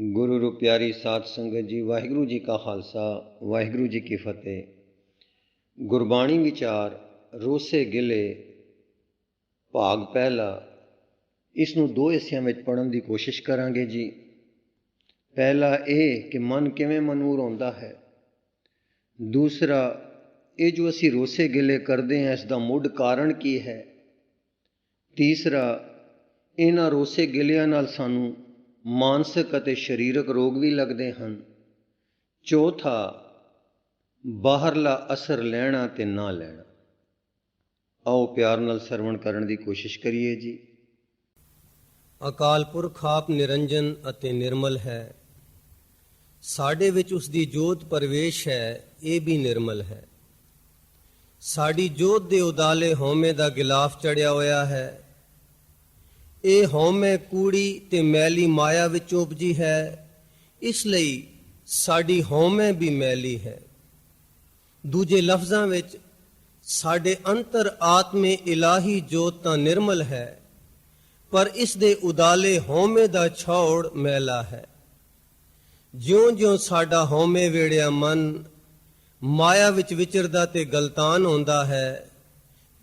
गुरु रू प्यारी साध संगत जी, वाहिगुरु जी का खालसा वाहिगुरु जी की फतेह। गुरबाणी विचार रोसे गिले भाग पहला, इसनों दो हिस्सों में पढ़न की कोशिश करांगे जी। पहला ये कि मन किवें मनूर होंदा है, दूसरा ये जो असी रोसे गिले करते हैं इसका मुढ़ कारण की है, तीसरा इन्हां रोसे गिलियां नाल सानू मानसिक ਅਤੇ शरीरक रोग भी लगते हैं, चौथा बाहरला असर लेना ते ना लेना। आओ प्यार नाल सरवण करन दी कोशिश करिए जी। अकाल पुरख आप निरंजन ਅਤੇ निर्मल है, साडे विच उस दी जोत प्रवेश है, ये भी निर्मल है। साड़ी जोत दे उदाले हौमे दा गिलाफ चढ़िया होया है। ਇਹ ਹਉਮੈ ਕੂੜੀ ਤੇ ਮੈਲੀ ਮਾਇਆ ਵਿੱਚ ਉਪਜੀ ਹੈ, ਇਸ ਲਈ ਸਾਡੀ ਹਉਮੈ ਵੀ ਮੈਲੀ ਹੈ। ਦੂਜੇ ਲਫ਼ਜ਼ਾਂ ਵਿੱਚ ਸਾਡੇ ਅੰਤਰ ਆਤਮੇ ਇਲਾਹੀ ਜੋਤ ਤਾਂ ਨਿਰਮਲ ਹੈ, ਪਰ ਇਸ ਦੇ ਉਦਾਲੇ ਹਉਮੈ ਦਾ ਛੌੜ ਮੈਲਾ ਹੈ। ਜਿਉਂ-ਜਿਉਂ ਸਾਡਾ ਹਉਮੈ ਵੇੜਿਆ ਮਨ ਮਾਇਆ ਵਿੱਚ ਵਿਚਰਦਾ ਤੇ ਗਲਤਾਨ ਹੁੰਦਾ ਹੈ,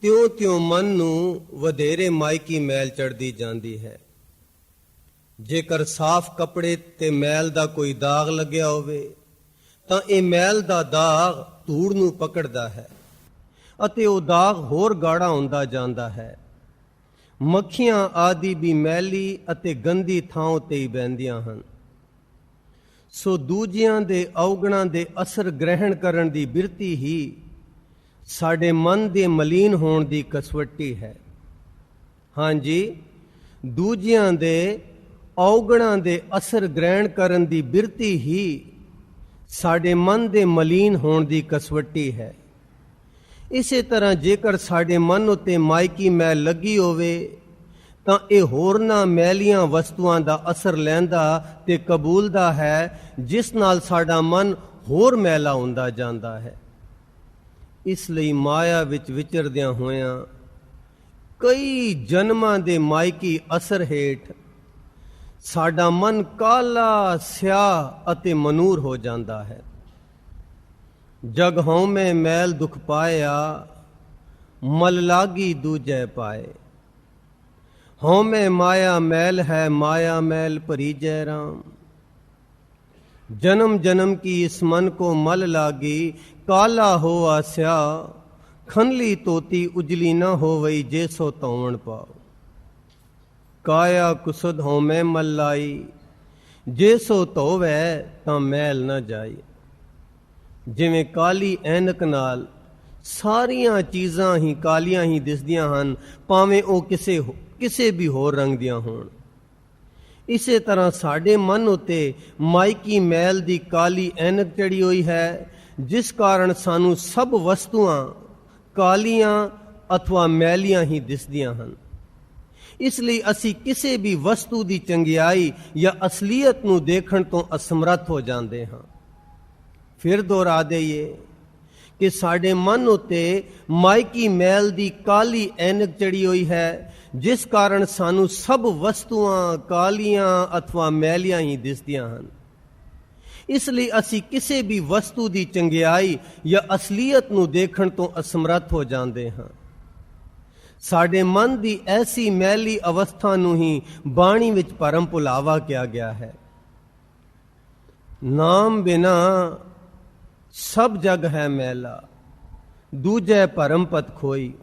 ਤਿਉਂ-ਤਿਉਂ ਮਨ ਨੂੰ ਵਧੇਰੇ ਮਾਇਕੀ ਮੈਲ ਚੜ੍ਹਦੀ ਜਾਂਦੀ ਹੈ। ਜੇਕਰ ਸਾਫ਼ ਕੱਪੜੇ ਤੇ ਮੈਲ ਦਾ ਕੋਈ ਦਾਗ ਲੱਗਿਆ ਹੋਵੇ ਤਾਂ ਇਹ ਮੈਲ ਦਾ ਦਾਗ ਧੂੜ ਨੂੰ ਪਕੜਦਾ ਹੈ ਅਤੇ ਉਹ ਦਾਗ ਹੋਰ ਗਾੜਾ ਹੁੰਦਾ ਜਾਂਦਾ ਹੈ। ਮੱਖੀਆਂ ਆਦਿ ਵੀ ਮੈਲੀ ਅਤੇ ਗੰਦੀ ਥਾਂ ਉੱਤੇ ਹੀ ਬਹਿੰਦੀਆਂ ਹਨ। ਸੋ ਦੂਜਿਆਂ ਦੇ ਔਗਣਾਂ ਦੇ ਅਸਰ ਗ੍ਰਹਿਣ ਕਰਨ ਦੀ ਬਿਰਤੀ ਹੀ ਸਾਡੇ ਮਨ ਦੇ ਮਲੀਨ ਹੋਣ ਦੀ ਕਸਵੱਟੀ ਹੈ। ਹਾਂਜੀ, ਦੂਜਿਆਂ ਦੇ ਔਗਣਾਂ ਦੇ ਅਸਰ ਗ੍ਰਹਿਣ ਕਰਨ ਦੀ ਬਿਰਤੀ ਹੀ ਸਾਡੇ ਮਨ ਦੇ ਮਲੀਨ ਹੋਣ ਦੀ ਕਸਵੱਟੀ ਹੈ। ਇਸੇ ਤਰ੍ਹਾਂ ਜੇਕਰ ਸਾਡੇ ਮਨ ਉੱਤੇ ਮਾਇਕੀ ਮੈਲ ਲੱਗੀ ਹੋਵੇ ਤਾਂ ਇਹ ਹੋਰਨਾਂ ਮੈਲੀਆਂ ਵਸਤੂਆਂ ਦਾ ਅਸਰ ਲੈਂਦਾ ਤੇ ਕਬੂਲਦਾ ਹੈ, ਜਿਸ ਨਾਲ ਸਾਡਾ ਮਨ ਹੋਰ ਮੈਲਾ ਹੁੰਦਾ ਜਾਂਦਾ ਹੈ। ਇਸ ਲਈ ਮਾਇਆ ਵਿੱਚ ਵਿਚਰਦਿਆਂ ਹੋਇਆਂ ਕਈ ਜਨਮਾਂ ਦੇ ਮਾਇਕੀ ਅਸਰ ਹੇਠ ਸਾਡਾ ਮਨ ਕਾਲਾ ਸਿਆਹ ਅਤੇ ਮਨੂਰ ਹੋ ਜਾਂਦਾ ਹੈ। ਜਗ ਹਉਮੈ ਮੈਲ ਦੁਖ ਪਾਇਆ, ਮਲ ਲਾਗੀ ਦੂਜੈ ਪਾਏ। ਹਉਮੈ ਮਾਇਆ ਮੈਲ ਹੈ, ਮਾਇਆ ਮੈਲ ਭਰੀਜੈ ਰਾਮ। जन्म जन्म की इस मन को मल लागी, काला हो आस्या। खनली तोती उजली न हो वही, जैसो तौण पाओ। काया कुसुद हो मैं मल लाई, जैसो धोवै तां मैल न जाई। जिवें काली ऐनक नाल सारियां चीज़ां ही कालियां ही दिसदियां हन, भावें ਉਹ ਕਿਸੇ भी होर रंग दियां होण। ਇਸੇ ਤਰ੍ਹਾਂ ਸਾਡੇ ਮਨ ਉੱਤੇ ਮਾਇਕੀ ਮੈਲ ਦੀ ਕਾਲੀ ਐਨਕ ਚੜੀ ਹੋਈ ਹੈ, ਜਿਸ ਕਾਰਨ ਸਾਨੂੰ ਸਭ ਵਸਤੂਆਂ ਕਾਲੀਆਂ ਅਥਵਾ ਮੈਲੀਆਂ ਹੀ ਦਿਸਦੀਆਂ ਹਨ। ਇਸ ਲਈ ਅਸੀਂ ਕਿਸੇ ਵੀ ਵਸਤੂ ਦੀ ਚੰਗਿਆਈ ਜਾਂ ਅਸਲੀਅਤ ਨੂੰ ਦੇਖਣ ਤੋਂ ਅਸਮਰੱਥ ਹੋ ਜਾਂਦੇ ਹਾਂ। ਫਿਰ ਦੁਹਰਾ ਦਈਏ ਕਿ ਸਾਡੇ ਮਨ ਉੱਤੇ ਮਾਇਕੀ ਮੈਲ ਦੀ ਕਾਲੀ ਐਨਕ ਚੜੀ ਹੋਈ ਹੈ, ਜਿਸ ਕਾਰਨ ਸਾਨੂੰ ਸਭ ਵਸਤੂਆਂ ਕਾਲੀਆਂ ਅਥਵਾ ਮੈਲੀਆਂ ਹੀ ਦਿਸਦੀਆਂ ਹਨ। ਇਸ ਲਈ ਅਸੀਂ ਕਿਸੇ ਵੀ ਵਸਤੂ ਦੀ ਚੰਗਿਆਈ ਜਾਂ ਅਸਲੀਅਤ ਨੂੰ ਦੇਖਣ ਤੋਂ ਅਸਮਰੱਥ ਹੋ ਜਾਂਦੇ ਹਾਂ। ਸਾਡੇ ਮਨ ਦੀ ਐਸੀ ਮੈਲੀ ਅਵਸਥਾ ਨੂੰ ਹੀ ਬਾਣੀ ਵਿੱਚ ਭਰਮ ਭੁਲਾਵਾ ਕਿਹਾ ਗਿਆ ਹੈ। ਨਾਮ ਬਿਨਾ ਸਭ ਜਗ ਹੈ ਮੈਲਾ, ਦੂਜੈ ਭਰਮ ਪਤ ਖੋਈ।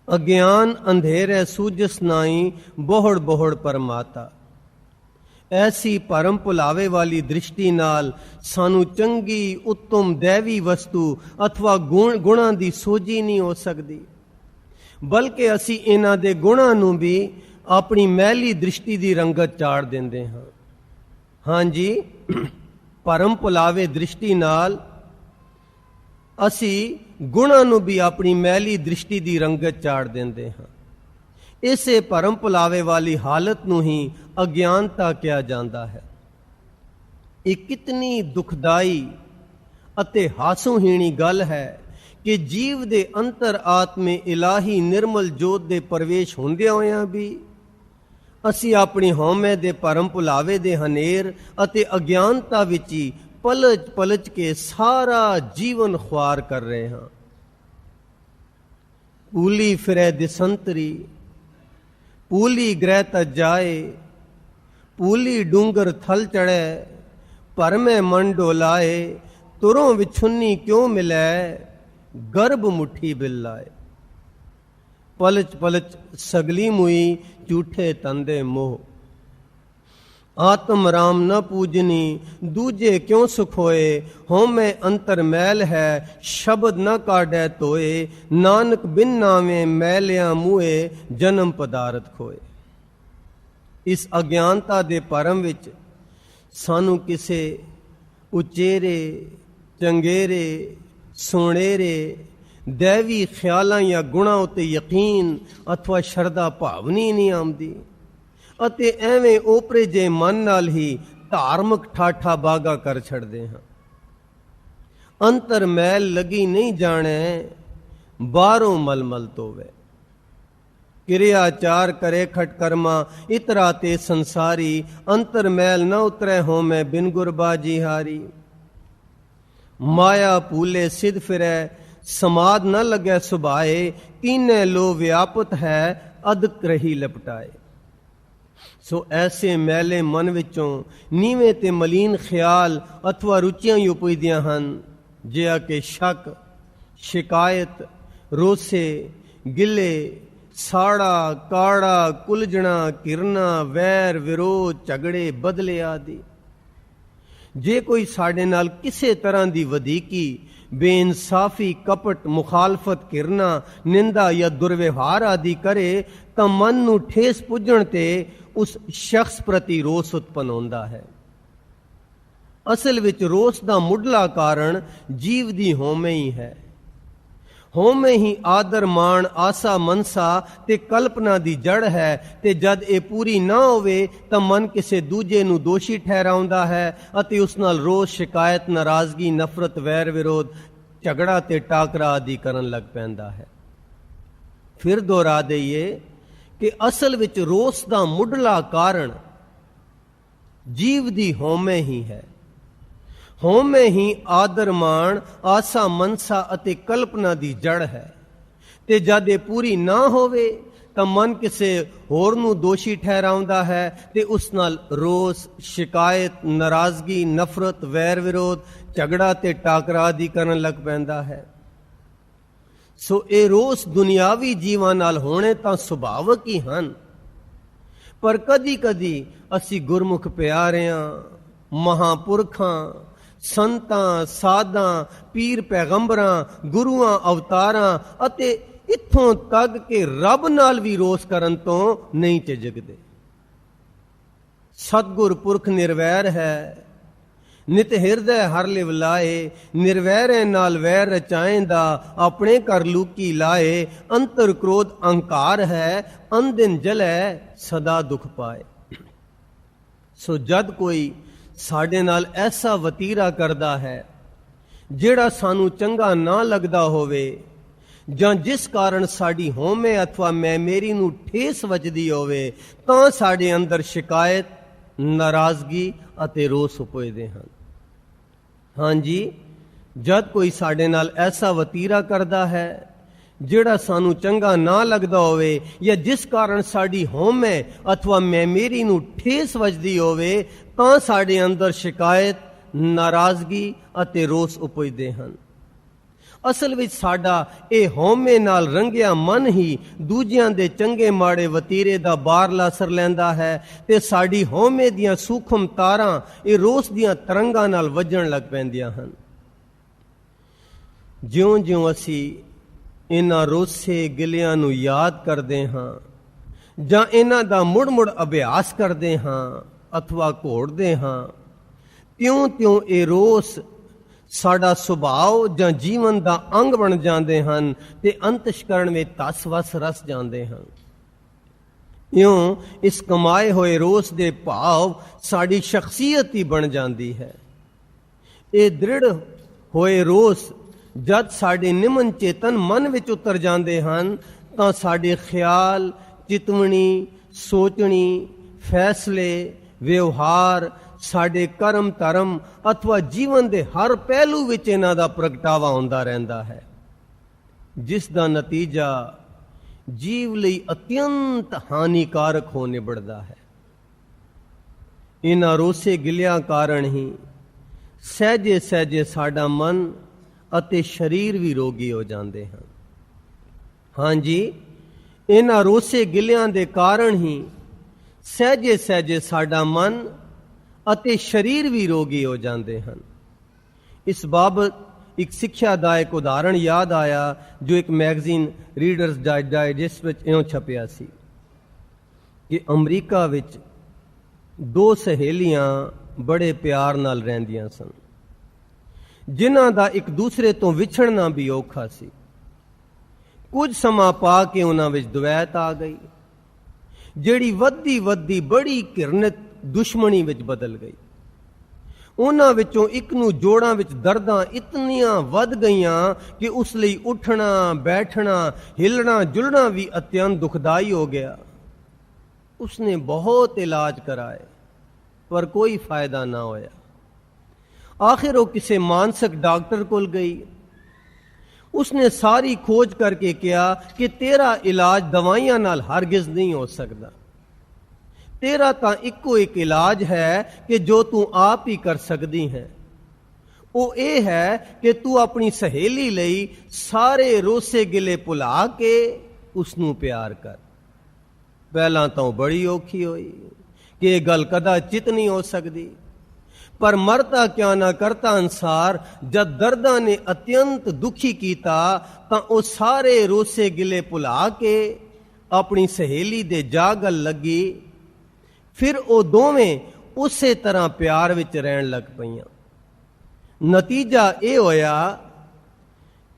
ਅਗਿਆਨ ਅੰਧੇਰੇ ਸੂਝਸ ਨਾਈ, ਬੋਹੜ ਬੋਹੜ ਪਰਮਾਤਾ। ਐਸੀ ਭਰਮ ਭੁਲਾਵੇ ਵਾਲੀ ਦ੍ਰਿਸ਼ਟੀ ਨਾਲ ਸਾਨੂੰ ਚੰਗੀ ਉੱਤਮ ਦੈਵੀ ਵਸਤੂ ਅਥਵਾ ਗੁਣਾਂ ਦੀ ਸੋਝੀ ਨਹੀਂ ਹੋ ਸਕਦੀ, ਬਲਕਿ ਅਸੀਂ ਇਹਨਾਂ ਦੇ ਗੁਣਾਂ ਨੂੰ ਵੀ ਆਪਣੀ ਮੈਲੀ ਦ੍ਰਿਸ਼ਟੀ ਦੀ ਰੰਗਤ ਚਾੜ ਦਿੰਦੇ ਹਾਂ। ਹਾਂਜੀ, ਭਰਮ ਭੁਲਾਵੇ ਦ੍ਰਿਸ਼ਟੀ ਨਾਲ ਅਸੀਂ ਗੁਣਾਂ ਨੂੰ ਵੀ ਆਪਣੀ ਮੈਲੀ ਦ੍ਰਿਸ਼ਟੀ ਦੀ ਰੰਗਤ ਚਾੜ ਦਿੰਦੇ ਹਾਂ। ਇਸੇ ਭਰਮ ਭੁਲਾਵੇ ਵਾਲੀ ਹਾਲਤ ਨੂੰ ਹੀ ਅਗਿਆਨਤਾ ਕਿਹਾ ਜਾਂਦਾ ਹੈ। ਇਹ ਕਿਤਨੀ ਦੁਖਦਾਈ ਅਤੇ ਹਾਸੋਹੀਣੀ ਗੱਲ ਹੈ ਕਿ ਜੀਵ ਦੇ ਅੰਤਰ ਆਤਮੇ ਇਲਾਹੀ ਨਿਰਮਲ ਜੋਤ ਦੇ ਪ੍ਰਵੇਸ਼ ਹੁੰਦਿਆਂ ਹੋਇਆਂ ਵੀ ਅਸੀਂ ਆਪਣੀ ਹਉਮੈ ਦੇ ਭਰਮ ਭੁਲਾਵੇ ਦੇ ਹਨੇਰ ਅਤੇ ਅਗਿਆਨਤਾ ਵਿੱਚ ਹੀ ਪਲਚ ਪਲਚ ਕੇ ਸਾਰਾ ਜੀਵਨ ਖੁਆਰ ਕਰ ਰਹੇ ਹਾਂ। ਪੂਲੀ ਫਿਰੈ ਦਿਸੰਤਰੀ, ਪੂਲੀ ਗ੍ਰਹਿ ਤ ਜਾਏ, ਪੂਲੀ ਡੂੰਗਰ ਥਲ ਚੜ੍ਹੈ, ਭਰਮੈ ਮਨ ਡੋਲਾਏ, ਤੁਰੋਂ ਵਿਛੁੰਨੀ ਕਿਉਂ ਮਿਲੈ, ਗਰਭ ਮੁੱਠੀ ਬਿਲ ਲਾਏ। ਪਲਚ ਪਲਚ ਸਗਲੀ ਮੁਈ, ਝੂਠੇ ਤੰਦੇ ਮੋਹ, ਆਤਮ ਰਾਮ ਨ ਪੂਜਨੀ, ਦੂਜੇ ਕਿਉਂ ਸੁਖ ਹੋਏ, ਹਉਮੈ ਅੰਤਰ ਮੈਲ ਹੈ, ਸ਼ਬਦ ਨ ਕਾਢੈ ਤੋਏ, ਨਾਨਕ ਬਿਨ ਨਾਵੇਂ ਮੈਲਿਆਂ ਮੂਹੇ, ਜਨਮ ਪਦਾਰਥ ਖੋਏ। ਇਸ ਅਗਿਆਨਤਾ ਦੇ ਭਰਮ ਵਿੱਚ ਸਾਨੂੰ ਕਿਸੇ ਉਚੇਰੇ, ਚੰਗੇਰੇ, ਸੁਣੇਰੇ ਦੈਵੀ ਖਿਆਲਾਂ ਜਾਂ ਗੁਣਾਂ ਉੱਤੇ ਯਕੀਨ ਅਥਵਾ ਸ਼ਰਧਾ ਭਾਵਨੀ ਨਹੀਂ ਆਉਂਦੀ ਅਤੇ ਐਵੇਂ ਓਪਰੇ ਜੇ ਮਨ ਨਾਲ ਹੀ ਧਾਰਮਿਕ ਠਾਠਾ ਬਾਗਾ ਕਰ ਛੱਡਦੇ ਹਾਂ। ਅੰਤਰ ਮੈਲ ਲੱਗੀ ਨਹੀਂ ਜਾਣੈ, ਬਾਹਰੋਂ ਮਲਮਲ ਤੋਵੇ, ਕਿਰਿਆ ਆਚਾਰ ਕਰੇ ਖਟ ਕਰਮਾ, ਇਤਰਾ ਤੇ ਸੰਸਾਰੀ, ਅੰਤਰ ਮੈਲ ਨ ਉਤਰੈ ਹੋਮੈ, ਬਿਨ ਗੁਰਬਾਜੀ ਹਾਰੀ। ਮਾਇਆ ਭੂਲੇ ਸਿਧ ਫਿਰੈ, ਸਮਾਦ ਨ ਲੱਗੈ ਸੁਭਾਏ, ਕੀਨੇ ਲੋ ਵਿਆਪਤ ਹੈ, ਅਦਕ ਰਹੀ ਲਪਟਾਏ। ਸੋ ਐਸੇ ਮੈਲੇ ਮਨ ਵਿੱਚੋਂ ਨੀਵੇਂ ਤੇ ਮਲੀਨ ਖਿਆਲ ਅਥਵਾ ਰੁਚੀਆਂ ਹੀ ਉਪਜਦੀਆਂ ਹਨ, ਜਿਹਾ ਕਿ ਸ਼ੱਕ, ਸ਼ਿਕਾਇਤ, ਰੋਸੇ, ਗਿਲੇ, ਸਾੜਾ, ਕਾੜਾ, ਕੁਲਝਣਾ, ਕਿਰਨਾ, ਵੈਰ, ਵਿਰੋਧ, ਝਗੜੇ, ਬਦਲੇ ਆਦਿ। ਜੇ ਕੋਈ ਸਾਡੇ ਨਾਲ ਕਿਸੇ ਤਰ੍ਹਾਂ ਦੀ ਵਧੀਕੀ, ਬੇਇਨਸਾਫੀ, ਕਪਟ, ਮੁਖਾਲਫਤ, ਕਿਰਨਾ, ਨਿੰਦਾ ਜਾਂ ਦੁਰਵਿਵਹਾਰ ਆਦਿ ਕਰੇ ਤਾਂ ਮਨ ਨੂੰ ਠੇਸ ਪੁੱਜਣ ਤੇ ਉਸ ਸ਼ਖਸ ਪ੍ਰਤੀ ਰੋਸ ਉਤਪੰਨ ਹੁੰਦਾ ਹੈ। ਅਸਲ ਵਿੱਚ ਰੋਸ ਦਾ ਮੁੱਢਲਾ ਕਾਰਨ ਜੀਵ ਦੀ ਹਉਮੈ ਹੀ ਹੈ। ਹਉਮੈ ਹੀ ਆਦਰ ਮਾਣ, ਆਸਾ ਮਨਸਾ ਤੇ ਕਲਪਨਾ ਦੀ ਜੜ ਹੈ, ਤੇ ਜਦ ਇਹ ਪੂਰੀ ਨਾ ਹੋਵੇ ਤਾਂ ਮਨ ਕਿਸੇ ਦੂਜੇ ਨੂੰ ਦੋਸ਼ੀ ਠਹਿਰਾਉਂਦਾ ਹੈ ਅਤੇ ਉਸ ਨਾਲ ਰੋਸ, ਸ਼ਿਕਾਇਤ, ਨਾਰਾਜ਼ਗੀ, ਨਫ਼ਰਤ, ਵੈਰ ਵਿਰੋਧ, ਝਗੜਾ ਤੇ ਟਾਕਰਾ ਆਦਿ ਕਰਨ ਲੱਗ ਪੈਂਦਾ ਹੈ। ਫਿਰ ਦੁਹਰਾ ਦਈਏ ਕਿ ਅਸਲ ਵਿੱਚ ਰੋਸ ਦਾ ਮੁੱਢਲਾ ਕਾਰਨ ਜੀਵ ਦੀ ਹਉਮੈ ਹੀ ਹੈ। ਹਉਮੈ ਹੀ ਆਦਰ ਮਾਣ, ਆਸਾ ਮਨਸਾ ਅਤੇ ਕਲਪਨਾ ਦੀ ਜੜ ਹੈ, ਤੇ ਜਦ ਇਹ ਪੂਰੀ ਨਾ ਹੋਵੇ ਤਾਂ ਮਨ ਕਿਸੇ ਹੋਰ ਨੂੰ ਦੋਸ਼ੀ ਠਹਿਰਾਉਂਦਾ ਹੈ ਤੇ ਉਸ ਨਾਲ ਰੋਸ, ਸ਼ਿਕਾਇਤ, ਨਾਰਾਜ਼ਗੀ, ਨਫ਼ਰਤ, ਵੈਰ ਵਿਰੋਧ, ਝਗੜਾ ਤੇ ਟਾਕਰਾ ਆਦਿ ਕਰਨ ਲੱਗ ਪੈਂਦਾ ਹੈ। ਸੋ ਇਹ ਰੋਸ ਦੁਨਿਆਵੀ ਜੀਵਾਂ ਨਾਲ ਹੋਣੇ ਤਾਂ ਸੁਭਾਵਕ ਹੀ ਹਨ, ਪਰ ਕਦੀ ਕਦੀ ਅਸੀਂ ਗੁਰਮੁਖ ਪਿਆਰਿਆਂ, ਮਹਾਂਪੁਰਖਾਂ, ਸੰਤਾਂ, ਸਾਧਾਂ, ਪੀਰ ਪੈਗੰਬਰਾਂ, ਗੁਰੂਆਂ, ਅਵਤਾਰਾਂ ਅਤੇ ਇੱਥੋਂ ਤੱਕ ਕਿ ਰੱਬ ਨਾਲ ਵੀ ਰੋਸ ਕਰਨ ਤੋਂ ਨਹੀਂ ਝਿਜਕਦੇ। ਸਤਿਗੁਰ ਪੁਰਖ ਨਿਰਵੈਰ ਹੈ, ਨਿਤ ਹਿਰਦੈ ਹਰ ਲਿਵ ਲਾਏ, ਨਿਰਵੈਰੈ ਨਾਲ ਵੈਰ ਰਚਾਏਂਦਾ, ਆਪਣੇ ਘਰ ਲੂਕੀ ਲਾਏ, ਅੰਤਰ ਕ੍ਰੋਧ ਅਹੰਕਾਰ ਹੈ, ਅੰਦਿਨ ਜਲੈ ਸਦਾ ਦੁਖ ਪਾਏ। ਸੋ ਜਦ ਕੋਈ ਸਾਡੇ ਨਾਲ ਐਸਾ ਵਤੀਰਾ ਕਰਦਾ ਹੈ ਜਿਹੜਾ ਸਾਨੂੰ ਚੰਗਾ ਨਾ ਲੱਗਦਾ ਹੋਵੇ, ਜਾਂ ਜਿਸ ਕਾਰਨ ਸਾਡੀ ਹਉਮੈ ਅਥਵਾ ਮੈਂ ਮੇਰੀ ਨੂੰ ਠੇਸ ਵੱਜਦੀ ਹੋਵੇ, ਤਾਂ ਸਾਡੇ ਅੰਦਰ ਸ਼ਿਕਾਇਤ, ਨਾਰਾਜ਼ਗੀ ਅਤੇ ਰੋਸ ਉਪਜਦੇ ਹਨ। ਹਾਂਜੀ, ਜਦ ਕੋਈ ਸਾਡੇ ਨਾਲ ਐਸਾ ਵਤੀਰਾ ਕਰਦਾ ਹੈ ਜਿਹੜਾ ਸਾਨੂੰ ਚੰਗਾ ਨਾ ਲੱਗਦਾ ਹੋਵੇ, ਜਾਂ ਜਿਸ ਕਾਰਨ ਸਾਡੀ ਹਉਮੈ ਅਥਵਾ ਮੈਂ ਮੇਰੀ ਨੂੰ ਠੇਸ ਵੱਜਦੀ ਹੋਵੇ, ਤਾਂ ਸਾਡੇ ਅੰਦਰ ਸ਼ਿਕਾਇਤ, ਨਾਰਾਜ਼ਗੀ ਅਤੇ ਰੋਸ ਉਪਜਦੇ ਹਨ। ਅਸਲ ਵਿੱਚ ਸਾਡਾ ਇਹ ਹਉਮੈ ਨਾਲ ਰੰਗਿਆ ਮਨ ਹੀ ਦੂਜਿਆਂ ਦੇ ਚੰਗੇ ਮਾੜੇ ਵਤੀਰੇ ਦਾ ਬਾਹਰਲਾ ਅਸਰ ਲੈਂਦਾ ਹੈ, ਤੇ ਸਾਡੀ ਹਉਮੈ ਦੀਆਂ ਸੂਖਮ ਤਾਰਾਂ ਇਹ ਰੋਸ ਦੀਆਂ ਤਰੰਗਾਂ ਨਾਲ ਵੱਜਣ ਲੱਗ ਪੈਂਦੀਆਂ ਹਨ। ਜਿਉਂ-ਜਿਉਂ ਅਸੀਂ ਇਹਨਾਂ ਰੋਸੇ ਗਿਲਿਆਂ ਨੂੰ ਯਾਦ ਕਰਦੇ ਹਾਂ ਜਾਂ ਇਹਨਾਂ ਦਾ ਮੁੜ-ਮੁੜ ਅਭਿਆਸ ਕਰਦੇ ਹਾਂ ਅਥਵਾ ਘੋੜਦੇ ਹਾਂ, ਤਿਉਂ-ਤਿਉਂ ਇਹ ਰੋਸ ਸਾਡਾ ਸੁਭਾਅ ਜਾਂ ਜੀਵਨ ਦਾ ਅੰਗ ਬਣ ਜਾਂਦੇ ਹਨ ਤੇ ਅੰਤਸ਼ਕਰਣ ਵਿੱਚ ਧਸ-ਵਸ ਰਸ ਜਾਂਦੇ ਹਨ। ਇਉਂ ਇਸ ਕਮਾਏ ਹੋਏ ਰੋਸ ਦੇ ਭਾਵ ਸਾਡੀ ਸ਼ਖਸੀਅਤ ਹੀ ਬਣ ਜਾਂਦੀ ਹੈ। ਇਹ ਦ੍ਰਿੜ ਹੋਏ ਰੋਸ ਜਦ ਸਾਡੇ ਨਿਮਨ ਚੇਤਨ ਮਨ ਵਿੱਚ ਉਤਰ ਜਾਂਦੇ ਹਨ ਤਾਂ ਸਾਡੇ ਖਿਆਲ, ਚਿਤਵਣੀ, ਸੋਚਣੀ, ਫੈਸਲੇ, ਵਿਵਹਾਰ, ਸਾਡੇ ਕਰਮ ਧਰਮ ਅਥਵਾ ਜੀਵਨ ਦੇ ਹਰ ਪਹਿਲੂ ਵਿੱਚ ਇਹਨਾਂ ਦਾ ਪ੍ਰਗਟਾਵਾ ਹੁੰਦਾ ਰਹਿੰਦਾ ਹੈ, ਜਿਸ ਦਾ ਨਤੀਜਾ ਜੀਵ ਲਈ ਅਤਿਅੰਤ ਹਾਨੀਕਾਰਕ ਹੋ ਨਿਬੜਦਾ ਹੈ। ਇਹਨਾਂ ਰੋਸੇ ਗਿਲਿਆਂ ਕਾਰਨ ਹੀ ਸਹਿਜੇ ਸਹਿਜੇ ਸਾਡਾ ਮਨ ਅਤੇ ਸਰੀਰ ਵੀ ਰੋਗੀ ਹੋ ਜਾਂਦੇ ਹਨ। ਹਾਂਜੀ, ਇਹਨਾਂ ਰੋਸੇ ਗਿਲਿਆਂ ਦੇ ਕਾਰਨ ਹੀ ਸਹਿਜੇ ਸਹਿਜੇ ਸਾਡਾ ਮਨ ਅਤੇ ਸਰੀਰ ਵੀ ਰੋਗੀ ਹੋ ਜਾਂਦੇ ਹਨ। ਇਸ ਬਾਬਤ ਇੱਕ ਸਿੱਖਿਆਦਾਇਕ ਉਦਾਹਰਣ ਯਾਦ ਆਇਆ ਜੋ ਇੱਕ ਮੈਗਜ਼ੀਨ ਰੀਡਰਸ ਡਾਈਜੈਸਟ ਵਿੱਚ ਇਉਂ ਛਪਿਆ ਸੀ ਕਿ ਅਮਰੀਕਾ ਵਿੱਚ ਦੋ ਸਹੇਲੀਆਂ ਬੜੇ ਪਿਆਰ ਨਾਲ ਰਹਿੰਦੀਆਂ ਸਨ, ਜਿਨ੍ਹਾਂ ਦਾ ਇੱਕ ਦੂਸਰੇ ਤੋਂ ਵਿਛੜਨਾ ਵੀ ਔਖਾ ਸੀ। ਕੁਝ ਸਮਾਂ ਪਾ ਕੇ ਉਹਨਾਂ ਵਿੱਚ ਦੁਵੈਤ ਆ ਗਈ, ਜਿਹੜੀ ਵੱਧਦੀ ਵੱਧਦੀ ਬੜੀ ਘਿਰਣਿਤ ਦੁਸ਼ਮਣੀ ਵਿੱਚ ਬਦਲ ਗਈ। ਉਹਨਾਂ ਵਿੱਚੋਂ ਇੱਕ ਨੂੰ ਜੋੜਾਂ ਵਿੱਚ ਦਰਦਾਂ ਇਤਨੀਆਂ ਵੱਧ ਗਈਆਂ ਕਿ ਉਸ ਲਈ ਉੱਠਣਾ, ਬੈਠਣਾ, ਹਿੱਲਣਾ ਜੁਲਣਾ ਵੀ ਅਤਿਅੰਤ ਦੁਖਦਾਈ ਹੋ ਗਿਆ। ਉਸਨੇ ਬਹੁਤ ਇਲਾਜ ਕਰਾਏ ਪਰ ਕੋਈ ਫਾਇਦਾ ਨਾ ਹੋਇਆ। ਆਖਿਰ ਉਹ ਕਿਸੇ ਮਾਨਸਿਕ ਡਾਕਟਰ ਕੋਲ ਗਈ। ਉਸਨੇ ਸਾਰੀ ਖੋਜ ਕਰਕੇ ਕਿਹਾ ਕਿ ਤੇਰਾ ਇਲਾਜ ਦਵਾਈਆਂ ਨਾਲ ਹਰਗਿਜ਼ ਨਹੀਂ ਹੋ ਸਕਦਾ। ਤੇਰਾ ਤਾਂ ਇੱਕੋ ਇੱਕ ਇਲਾਜ ਹੈ ਕਿ ਜੋ ਤੂੰ ਆਪ ਹੀ ਕਰ ਸਕਦੀ ਹੈ। ਉਹ ਇਹ ਹੈ ਕਿ ਤੂੰ ਆਪਣੀ ਸਹੇਲੀ ਲਈ ਸਾਰੇ ਰੋਸੇ ਗਿਲੇ ਭੁਲਾ ਕੇ ਉਸ ਨੂੰ ਪਿਆਰ ਕਰ। ਪਹਿਲਾਂ ਤਾਂ ਉਹ ਬੜੀ ਔਖੀ ਹੋਈ ਕਿ ਇਹ ਗੱਲ ਕਦਾ ਚਿਤ ਨਹੀਂ ਹੋ ਸਕਦੀ, ਪਰ ਮਰਦਾ ਕਿਆ ਨਾ ਕਰਤਾ ਅਨਸਾਰ ਜਦ ਦਰਦਾਂ ਨੇ ਅਤਿਅੰਤ ਦੁਖੀ ਕੀਤਾ ਤਾਂ ਉਹ ਸਾਰੇ ਰੋਸੇ ਗਿਲੇ ਭੁਲਾ ਕੇ ਆਪਣੀ ਸਹੇਲੀ ਦੇ ਜਾ ਗੱਲ ਲੱਗੀ। ਫਿਰ ਉਹ ਦੋਵੇਂ ਉਸੇ ਤਰ੍ਹਾਂ ਪਿਆਰ ਵਿੱਚ ਰਹਿਣ ਲੱਗ ਪਈਆਂ। ਨਤੀਜਾ ਇਹ ਹੋਇਆ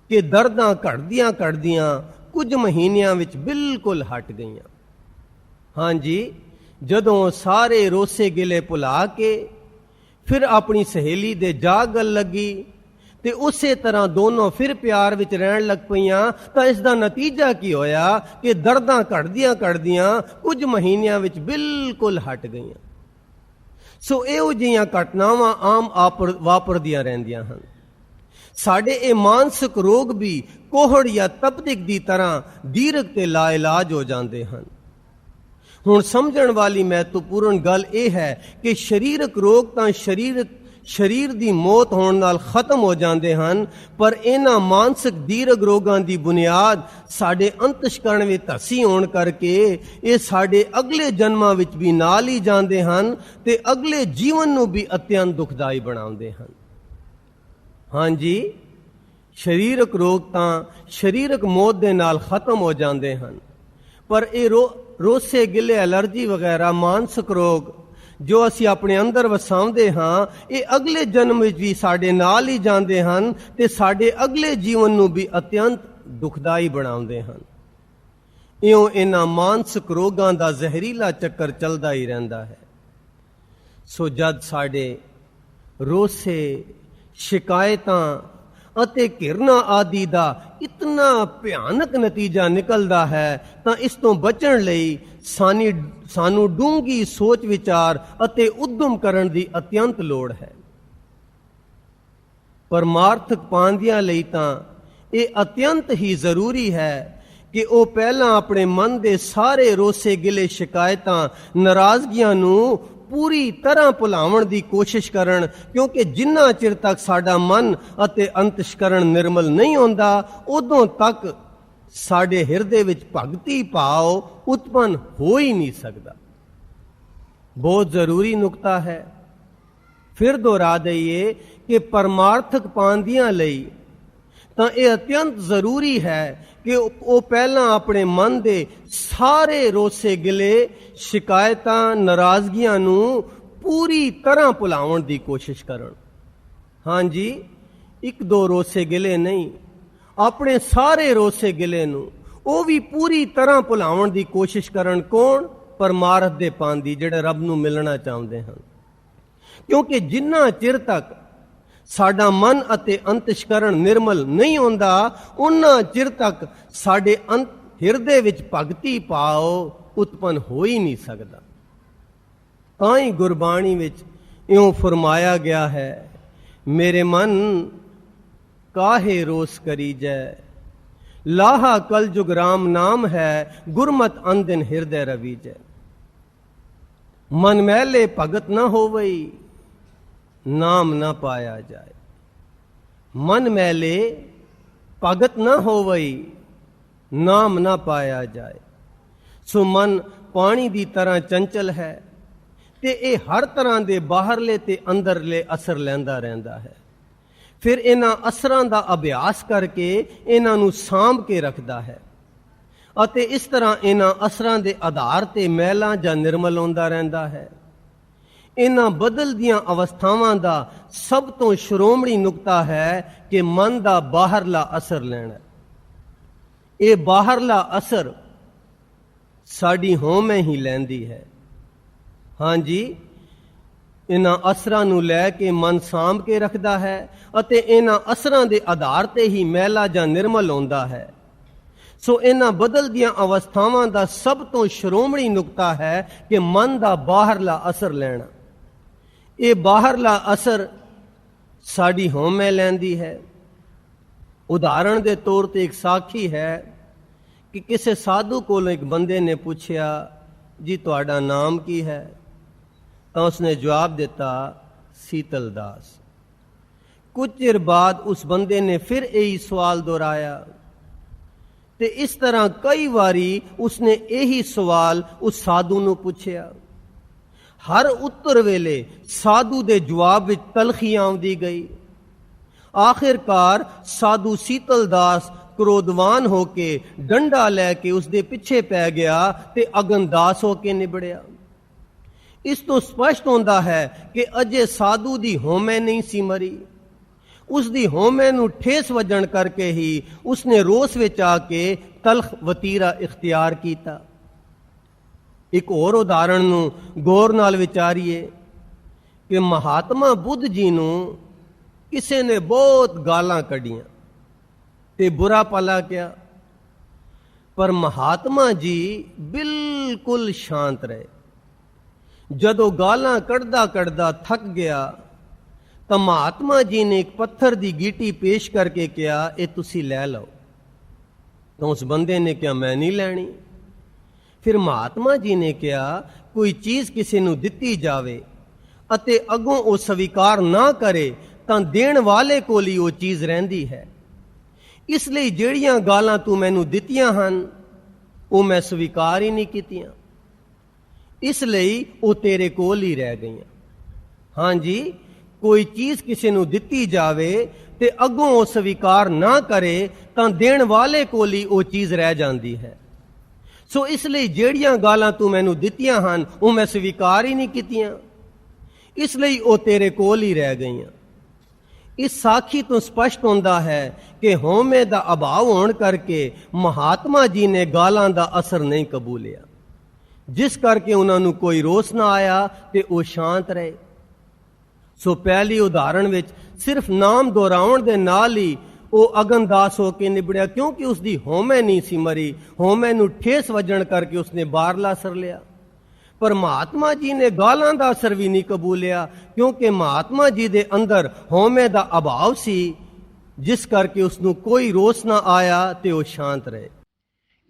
ਕਿ ਦਰਦਾਂ ਘਟਦੀਆਂ ਘਟਦੀਆਂ ਕੁਝ ਮਹੀਨਿਆਂ ਵਿੱਚ ਬਿਲਕੁਲ ਹਟ ਗਈਆਂ। ਹਾਂਜੀ, ਜਦੋਂ ਸਾਰੇ ਰੋਸੇ ਗਿਲੇ ਭੁਲਾ ਕੇ ਫਿਰ ਆਪਣੀ ਸਹੇਲੀ ਦੇ ਜਾ ਗੱਲ ਲੱਗੀ ਤੇ ਉਸੇ ਤਰ੍ਹਾਂ ਦੋਨੋਂ ਫਿਰ ਪਿਆਰ ਵਿੱਚ ਰਹਿਣ ਲੱਗ ਪਈਆਂ, ਤਾਂ ਇਸ ਦਾ ਨਤੀਜਾ ਕੀ ਹੋਇਆ ਕਿ ਦਰਦਾਂ ਘਟਦੀਆਂ ਘਟਦੀਆਂ ਕੁਝ ਮਹੀਨਿਆਂ ਵਿੱਚ ਬਿਲਕੁਲ ਹਟ ਗਈਆਂ। ਸੋ ਇਹੋ ਜਿਹੀਆਂ ਘਟਨਾਵਾਂ ਆਮ ਵਾਪਰਦੀਆਂ ਰਹਿੰਦੀਆਂ ਹਨ। ਸਾਡੇ ਇਹ ਮਾਨਸਿਕ ਰੋਗ ਵੀ ਕੋਹੜ ਜਾਂ ਤਪਦਿਕ ਦੀ ਤਰ੍ਹਾਂ ਦੀਰਘ ਤੇ ਲਾ ਇਲਾਜ ਹੋ ਜਾਂਦੇ ਹਨ। ਹੁਣ ਸਮਝਣ ਵਾਲੀ ਮਹੱਤਵਪੂਰਨ ਗੱਲ ਇਹ ਹੈ ਕਿ ਸਰੀਰਕ ਰੋਗ ਤਾਂ ਸਰੀਰ ਦੀ ਮੌਤ ਹੋਣ ਨਾਲ ਖਤਮ ਹੋ ਜਾਂਦੇ ਹਨ, ਪਰ ਇਹਨਾਂ ਮਾਨਸਿਕ ਦੀਰਘ ਰੋਗਾਂ ਦੀ ਬੁਨਿਆਦ ਸਾਡੇ ਅੰਤਸ਼ਕਰਣ ਵਿੱਚ ਧੱਸੀ ਹੋਣ ਕਰਕੇ ਇਹ ਸਾਡੇ ਅਗਲੇ ਜਨਮਾਂ ਵਿੱਚ ਵੀ ਨਾਲ ਹੀ ਜਾਂਦੇ ਹਨ ਤੇ ਅਗਲੇ ਜੀਵਨ ਨੂੰ ਵੀ ਅਤਿਅੰਤ ਦੁਖਦਾਈ ਬਣਾਉਂਦੇ ਹਨ। ਹਾਂਜੀ, ਸਰੀਰਕ ਰੋਗ ਤਾਂ ਸਰੀਰਕ ਮੌਤ ਦੇ ਨਾਲ ਖਤਮ ਹੋ ਜਾਂਦੇ ਹਨ, ਪਰ ਇਹ ਰੋਸੇ ਗਿਲੇ, ਐਲਰਜੀ ਵਗੈਰਾ ਮਾਨਸਿਕ ਰੋਗ ਜੋ ਅਸੀਂ ਆਪਣੇ ਅੰਦਰ ਵਸਾਉਂਦੇ ਹਾਂ, ਇਹ ਅਗਲੇ ਜਨਮ ਵਿੱਚ ਵੀ ਸਾਡੇ ਨਾਲ ਹੀ ਜਾਂਦੇ ਹਨ ਤੇ ਸਾਡੇ ਅਗਲੇ ਜੀਵਨ ਨੂੰ ਵੀ ਅਤਿਅੰਤ ਦੁਖਦਾਈ ਬਣਾਉਂਦੇ ਹਨ। ਇਉਂ ਇਹਨਾਂ ਮਾਨਸਿਕ ਰੋਗਾਂ ਦਾ ਜ਼ਹਿਰੀਲਾ ਚੱਕਰ ਚੱਲਦਾ ਹੀ ਰਹਿੰਦਾ ਹੈ। ਸੋ ਜਦ ਸਾਡੇ ਰੋਸੇ, ਸ਼ਿਕਾਇਤਾਂ ਅਤੇ ਘਿਰਨਾ ਆਦਿ ਦਾ ਇਤਨਾ ਭਿਆਨਕ ਨਤੀਜਾ ਨਿਕਲਦਾ ਹੈ, ਤਾਂ ਇਸ ਤੋਂ ਬਚਣ ਲਈ ਸਾਨੂੰ ਡੂੰਘੀ ਸੋਚ ਵਿਚਾਰ ਅਤੇ ਉਦਮ ਕਰਨ ਦੀ ਅਤਿਅੰਤ ਲੋੜ ਹੈ। ਪਰਮਾਰਥਕ ਪਾਂਦਿਆਂ ਲਈ ਤਾਂ ਇਹ ਅਤਿਅੰਤ ਹੀ ਜ਼ਰੂਰੀ ਹੈ ਕਿ ਉਹ ਪਹਿਲਾਂ ਆਪਣੇ ਮਨ ਦੇ ਸਾਰੇ ਰੋਸੇ ਗਿਲੇ, ਸ਼ਿਕਾਇਤਾਂ, ਨਾਰਾਜ਼ਗੀਆਂ ਨੂੰ ਪੂਰੀ ਤਰ੍ਹਾਂ ਭੁਲਾਉਣ ਦੀ ਕੋਸ਼ਿਸ਼ ਕਰਨ, ਕਿਉਂਕਿ ਜਿੰਨਾ ਚਿਰ ਤੱਕ ਸਾਡਾ ਮਨ ਅਤੇ ਅੰਤਸ਼ਕਰਣ ਨਿਰਮਲ ਨਹੀਂ ਹੁੰਦਾ, ਉਦੋਂ ਤੱਕ ਸਾਡੇ ਹਿਰਦੇ ਵਿੱਚ ਭਗਤੀ ਭਾਵ ਉਤਪੰਨ ਹੋ ਹੀ ਨਹੀਂ ਸਕਦਾ। ਬਹੁਤ ਜ਼ਰੂਰੀ ਨੁਕਤਾ ਹੈ। ਫਿਰ ਦੁਹਰਾ ਦਈਏ ਕਿ ਪਰਮਾਰਥਕ ਪਾਂਦਿਆਂ ਲਈ ਤਾਂ ਇਹ ਅਤਿਅੰਤ ਜ਼ਰੂਰੀ ਹੈ ਕਿ ਉਹ ਪਹਿਲਾਂ ਆਪਣੇ ਮਨ ਦੇ ਸਾਰੇ ਰੋਸੇ ਗਿਲੇ, ਸ਼ਿਕਾਇਤਾਂ, ਨਾਰਾਜ਼ਗੀਆਂ ਨੂੰ ਪੂਰੀ ਤਰ੍ਹਾਂ ਭੁਲਾਉਣ ਦੀ ਕੋਸ਼ਿਸ਼ ਕਰਨ। ਹਾਂਜੀ, ਇੱਕ ਦੋ ਰੋਸੇ ਗਿਲੇ ਨਹੀਂ, ਆਪਣੇ ਸਾਰੇ ਰੋਸੇ ਗਿਲੇ ਨੂੰ ਉਹ ਵੀ ਪੂਰੀ ਤਰ੍ਹਾਂ ਭੁਲਾਉਣ ਦੀ ਕੋਸ਼ਿਸ਼ ਕਰਨ। ਕੌਣ? ਪਰਮਾਰਥ ਦੇ ਪਾਂਦੀ, ਜਿਹੜੇ ਰੱਬ ਨੂੰ ਮਿਲਣਾ ਚਾਹੁੰਦੇ ਹਨ। ਕਿਉਂਕਿ ਜਿੰਨਾ ਚਿਰ ਤੱਕ ਸਾਡਾ ਮਨ ਅਤੇ ਅੰਤਸ਼ਕਰਣ ਨਿਰਮਲ ਨਹੀਂ ਹੁੰਦਾ, ਉਹਨਾਂ ਚਿਰ ਤੱਕ ਸਾਡੇ ਹਿਰਦੇ ਵਿੱਚ ਭਗਤੀ ਭਾਵ ਉਤਪੰਨ ਹੋ ਹੀ ਨਹੀਂ ਸਕਦਾ। ਤਾਂ ਹੀ ਗੁਰਬਾਣੀ ਵਿੱਚ ਇਉਂ ਫਰਮਾਇਆ ਗਿਆ ਹੈ, ਮੇਰੇ ਮਨ ਕਾਹੇ ਰੋਸ ਕਰੀਜੈ, ਲਾਹਾ ਕਲ ਜੁਗ ਰਾਮ ਨਾਮ ਹੈ, ਗੁਰਮਤਿ ਅੰਦਿਨ ਹਿਰਦੈ ਰਵੀਜੈ। ਮਨ ਮਹਿਲੇ ਭਗਤ ਨਾ ਹੋਵਈ, ਨਾਮ ਨਾ ਪਾਇਆ ਜਾਏ। ਮਨ ਮੈਲੇ ਭਗਤ ਨਾ ਹੋਵਈ, ਨਾਮ ਨਾ ਪਾਇਆ ਜਾਏ। ਸੋ ਮਨ ਪਾਣੀ ਦੀ ਤਰ੍ਹਾਂ ਚੰਚਲ ਹੈ ਤੇ ਇਹ ਹਰ ਤਰ੍ਹਾਂ ਦੇ ਬਾਹਰਲੇ ਤੇ ਅੰਦਰਲੇ ਅਸਰ ਲੈਂਦਾ ਰਹਿੰਦਾ ਹੈ। ਫਿਰ ਇਹਨਾਂ ਅਸਰਾਂ ਦਾ ਅਭਿਆਸ ਕਰਕੇ ਇਹਨਾਂ ਨੂੰ ਸਾਂਭ ਕੇ ਰੱਖਦਾ ਹੈ ਅਤੇ ਇਸ ਤਰ੍ਹਾਂ ਇਹਨਾਂ ਅਸਰਾਂ ਦੇ ਆਧਾਰ ਤੇ ਮੈਲਾ ਜਾਂ ਨਿਰਮਲ ਹੁੰਦਾ ਰਹਿੰਦਾ ਹੈ। ਇਹਨਾਂ ਬਦਲਦੀਆਂ ਅਵਸਥਾਵਾਂ ਦਾ ਸਭ ਤੋਂ ਸ਼੍ਰੋਮਣੀ ਨੁਕਤਾ ਹੈ ਕਿ ਮਨ ਦਾ ਬਾਹਰਲਾ ਅਸਰ ਲੈਣਾ। ਇਹ ਬਾਹਰਲਾ ਅਸਰ ਸਾਡੀ ਹਉਮੈ ਹੀ ਲੈਂਦੀ ਹੈ। ਹਾਂਜੀ, ਇਹਨਾਂ ਅਸਰਾਂ ਨੂੰ ਲੈ ਕੇ ਮਨ ਸਾਂਭ ਕੇ ਰੱਖਦਾ ਹੈ ਅਤੇ ਇਹਨਾਂ ਅਸਰਾਂ ਦੇ ਆਧਾਰ ਤੇ ਹੀ ਮੈਲਾ ਜਾਂ ਨਿਰਮਲ ਹੁੰਦਾ ਹੈ। ਸੋ ਇਹਨਾਂ ਬਦਲਦੀਆਂ ਅਵਸਥਾਵਾਂ ਦਾ ਸਭ ਤੋਂ ਸ਼੍ਰੋਮਣੀ ਨੁਕਤਾ ਹੈ ਕਿ ਮਨ ਦਾ ਬਾਹਰਲਾ ਅਸਰ ਲੈਣਾ। ਇਹ ਬਾਹਰਲਾ ਅਸਰ ਸਾਡੀ ਹਉਮੈ ਲੈਂਦੀ ਹੈ। ਉਦਾਹਰਣ ਦੇ ਤੌਰ ਤੇ ਇੱਕ ਸਾਖੀ ਹੈ ਕਿ ਕਿਸੇ ਸਾਧੂ ਕੋਲੋਂ ਇੱਕ ਬੰਦੇ ਨੇ ਪੁੱਛਿਆ, ਜੀ ਤੁਹਾਡਾ ਨਾਮ ਕੀ ਹੈ? ਤਾਂ ਉਸਨੇ ਜਵਾਬ ਦਿੱਤਾ, ਸੀਤਲ ਦਾਸ। ਕੁਝ ਚਿਰ ਬਾਅਦ ਉਸ ਬੰਦੇ ਨੇ ਫਿਰ ਇਹੀ ਸਵਾਲ ਦੁਹਰਾਇਆ ਤੇ ਇਸ ਤਰ੍ਹਾਂ ਕਈ ਵਾਰੀ ਉਸਨੇ ਇਹੀ ਸਵਾਲ ਉਸ ਸਾਧੂ ਨੂੰ ਪੁੱਛਿਆ। ਹਰ ਉੱਤਰ ਵੇਲੇ ਸਾਧੂ ਦੇ ਜਵਾਬ ਵਿੱਚ ਤਲਖੀ ਆਉਂਦੀ ਗਈ। ਆਖਿਰਕਾਰ ਸਾਧੂ ਸੀਤਲ ਦਾਸ ਕ੍ਰੋਧਵਾਨ ਹੋ ਕੇ ਡੰਡਾ ਲੈ ਕੇ ਉਸਦੇ ਪਿੱਛੇ ਪੈ ਗਿਆ ਤੇ ਅਗਨਦਾਸ ਹੋ ਕੇ ਨਿਬੜਿਆ। ਇਸ ਤੋਂ ਸਪਸ਼ਟ ਹੁੰਦਾ ਹੈ ਕਿ ਅਜੇ ਸਾਧੂ ਦੀ ਹਉਮੈ ਨਹੀਂ ਸੀ ਮਰੀ। ਉਸ ਦੀ ਹਉਮੈ ਨੂੰ ਠੇਸ ਵੱਜਣ ਕਰਕੇ ਹੀ ਉਸਨੇ ਰੋਸ ਵਿੱਚ ਆ ਕੇ ਤਲਖ ਵਤੀਰਾ ਇਖਤਿਆਰ ਕੀਤਾ। ਇੱਕ ਹੋਰ ਉਦਾਹਰਣ ਨੂੰ ਗੌਰ ਨਾਲ ਵਿਚਾਰੀਏ ਕਿ ਮਹਾਤਮਾ ਬੁੱਧ ਜੀ ਨੂੰ ਕਿਸੇ ਨੇ ਬਹੁਤ ਗਾਲਾਂ ਕੱਢੀਆਂ ਤੇ ਬੁਰਾ ਭਲਾ ਕਿਹਾ, ਪਰ ਮਹਾਤਮਾ ਜੀ ਬਿਲਕੁਲ ਸ਼ਾਂਤ ਰਹੇ। ਜਦੋਂ ਗਾਲਾਂ ਕੱਢਦਾ ਕੱਢਦਾ ਥੱਕ ਗਿਆ ਤਾਂ ਮਹਾਤਮਾ ਜੀ ਨੇ ਇੱਕ ਪੱਥਰ ਦੀ ਗੀਟੀ ਪੇਸ਼ ਕਰਕੇ ਕਿਹਾ, ਇਹ ਤੁਸੀਂ ਲੈ ਲਓ। ਤਾਂ ਉਸ ਬੰਦੇ ਨੇ ਕਿਹਾ, ਮੈਂ ਨਹੀਂ ਲੈਣੀ। ਫਿਰ ਮਹਾਤਮਾ ਜੀ ਨੇ ਕਿਹਾ, ਕੋਈ ਚੀਜ਼ ਕਿਸੇ ਨੂੰ ਦਿੱਤੀ ਜਾਵੇ ਅਤੇ ਅੱਗੋਂ ਉਹ ਸਵੀਕਾਰ ਨਾ ਕਰੇ ਤਾਂ ਦੇਣ ਵਾਲੇ ਕੋਲ ਹੀ ਉਹ ਚੀਜ਼ ਰਹਿੰਦੀ ਹੈ। ਇਸ ਲਈ ਜਿਹੜੀਆਂ ਗਾਲਾਂ ਤੂੰ ਮੈਨੂੰ ਦਿੱਤੀਆਂ ਹਨ ਉਹ ਮੈਂ ਸਵੀਕਾਰ ਹੀ ਨਹੀਂ ਕੀਤੀਆਂ, ਇਸ ਲਈ ਉਹ ਤੇਰੇ ਕੋਲ ਹੀ ਰਹਿ ਗਈਆਂ। ਹਾਂਜੀ, ਕੋਈ ਚੀਜ਼ ਕਿਸੇ ਨੂੰ ਦਿੱਤੀ ਜਾਵੇ ਤੇ ਅੱਗੋਂ ਉਹ ਸਵੀਕਾਰ ਨਾ ਕਰੇ ਤਾਂ ਦੇਣ ਵਾਲੇ ਕੋਲ ਹੀ ਉਹ ਚੀਜ਼ ਰਹਿ ਜਾਂਦੀ ਹੈ। ਸੋ ਇਸ ਲਈ ਜਿਹੜੀਆਂ ਗਾਲਾਂ ਤੂੰ ਮੈਨੂੰ ਦਿੱਤੀਆਂ ਹਨ ਉਹ ਮੈਂ ਸਵੀਕਾਰ ਹੀ ਨਹੀਂ ਕੀਤੀਆਂ, ਇਸ ਲਈ ਉਹ ਤੇਰੇ ਕੋਲ ਹੀ ਰਹਿ ਗਈਆਂ। ਇਸ ਸਾਖੀ ਤੋਂ ਸਪਸ਼ਟ ਹੁੰਦਾ ਹੈ ਕਿ ਹਉਮੈ ਦਾ ਅਭਾਵ ਹੋਣ ਕਰਕੇ ਮਹਾਤਮਾ ਜੀ ਨੇ ਗਾਲਾਂ ਦਾ ਅਸਰ ਨਹੀਂ ਕਬੂਲਿਆ, ਜਿਸ ਕਰਕੇ ਉਹਨਾਂ ਨੂੰ ਕੋਈ ਰੋਸ ਨਾ ਆਇਆ ਤੇ ਉਹ ਸ਼ਾਂਤ ਰਹੇ। ਸੋ ਪਹਿਲੀ ਉਦਾਹਰਣ ਵਿੱਚ ਸਿਰਫ ਨਾਮ ਦੁਹਰਾਉਣ ਦੇ ਨਾਲ ਹੀ ਉਹ ਅਗਨਦਾਸ ਹੋ ਕੇ ਨਿਬੜਿਆ, ਕਿਉਂਕਿ ਉਸਦੀ ਹਉਮੈ ਨਹੀਂ ਸੀ ਮਰੀ। ਹਉਮੈ ਨੂੰ ਠੇਸ ਵੱਜਣ ਕਰਕੇ ਉਸਨੇ ਬਾਹਰਲਾ ਅਸਰ ਲਿਆ। ਪਰ ਮਹਾਤਮਾ ਜੀ ਨੇ ਗਾਲਾਂ ਦਾ ਅਸਰ ਵੀ ਨਹੀਂ ਕਬੂਲਿਆ, ਕਿਉਂਕਿ ਮਹਾਤਮਾ ਜੀ ਦੇ ਅੰਦਰ ਹਉਮੈ ਦਾ ਅਭਾਵ ਸੀ, ਜਿਸ ਕਰਕੇ ਉਸਨੂੰ ਕੋਈ ਰੋਸ ਨਾ ਆਇਆ ਤੇ ਉਹ ਸ਼ਾਂਤ ਰਹੇ।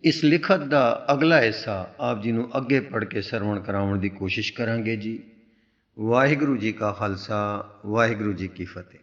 ਇਸ ਲਿਖਤ ਦਾ ਅਗਲਾ ਹਿੱਸਾ ਆਪ ਜੀ ਨੂੰ ਅੱਗੇ ਪੜ੍ਹ ਕੇ ਸਰਵਣ ਕਰਾਉਣ ਦੀ ਕੋਸ਼ਿਸ਼ ਕਰਾਂਗੇ ਜੀ। ਵਾਹਿਗੁਰੂ ਜੀ ਕਾ ਖਾਲਸਾ, ਵਾਹਿਗੁਰੂ ਜੀ ਕੀ ਫਤਿਹ।